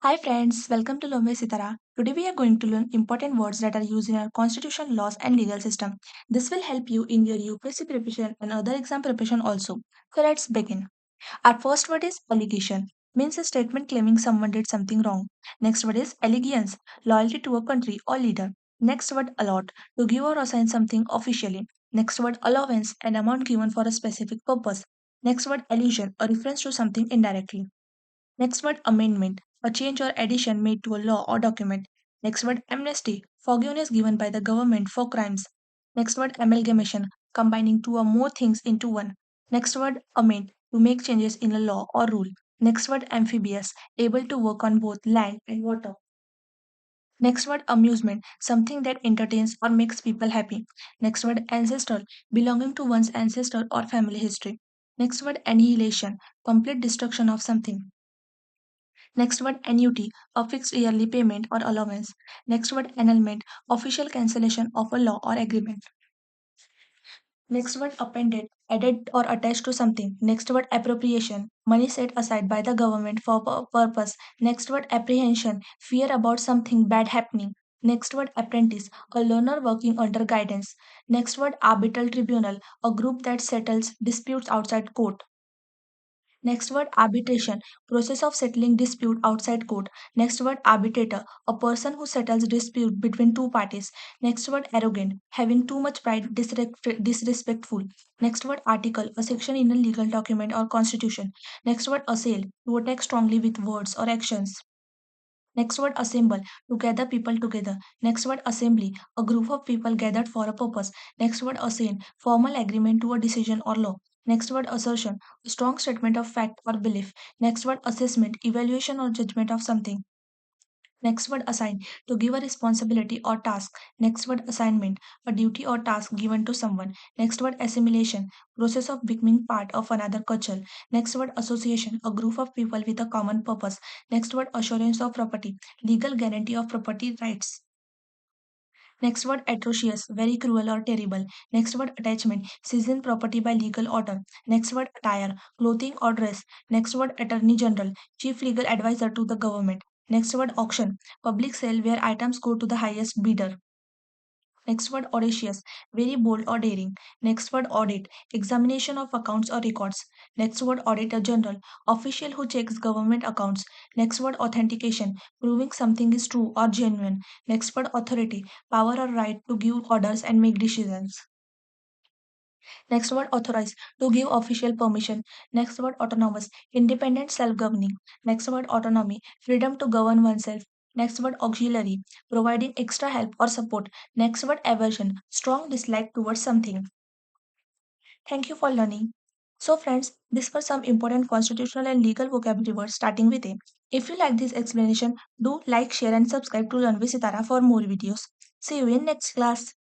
Hi friends, welcome to Sitara. Today we are going to learn important words that are used in our constitution, laws and legal system. This will help you in your UPSC preparation and other exam preparation also. So let's begin. Our first word is allegation, means a statement claiming someone did something wrong. Next word is allegiance, loyalty to a country or leader. Next word allot, to give or assign something officially. Next word allowance, an amount given for a specific purpose. Next word allusion, a reference to something indirectly. Next word amendment, a change or addition made to a law or document. Next word amnesty, forgiveness given by the government for crimes. Next word amalgamation, combining two or more things into one. Next word amend, to make changes in a law or rule. Next word amphibious, able to work on both land and water. Next word amusement, something that entertains or makes people happy. Next word ancestral, belonging to one's ancestor or family history. Next word annihilation, complete destruction of something. Next word annuity, a fixed yearly payment or allowance. Next word annulment, official cancellation of a law or agreement. Next word appended, added or attached to something. Next word appropriation, money set aside by the government for purpose. Next word apprehension, fear about something bad happening. Next word apprentice, a learner working under guidance. Next word arbitral tribunal, a group that settles disputes outside court. Next word arbitration, process of settling dispute outside court. Next word arbitrator, a person who settles dispute between two parties. Next word arrogant, having too much pride, disrespectful. Next word article, a section in a legal document or constitution. Next word assail, to attack strongly with words or actions. Next word assemble, to gather people together. Next word assembly, a group of people gathered for a purpose. Next word assign, formal agreement to a decision or law. Next word assertion, a strong statement of fact or belief. Next word assessment, evaluation or judgment of something. Next word assign, to give a responsibility or task. Next word assignment, a duty or task given to someone. Next word assimilation, process of becoming part of another culture. Next word association, a group of people with a common purpose. Next word assurance of property, legal guarantee of property rights. Next word atrocious, very cruel or terrible. Next word attachment, seizing property by legal order. Next word attire, clothing or dress. Next word attorney general, chief legal advisor to the government. Next word auction, public sale where items go to the highest bidder. Next word audacious, very bold or daring. Next word audit, examination of accounts or records. Next word auditor general, official who checks government accounts. Next word authentication, proving something is true or genuine. Next word authority, power or right to give orders and make decisions. Next word authorize, to give official permission. Next word autonomous, independent self-governing. Next word autonomy, freedom to govern oneself. Next word auxiliary, providing extra help or support. Next word aversion, strong dislike towards something. Thank you for learning. So friends, these were some important constitutional and legal vocabulary words starting with A. If you like this explanation, do like, share and subscribe to Learn with Sitara for more videos. See you in next class.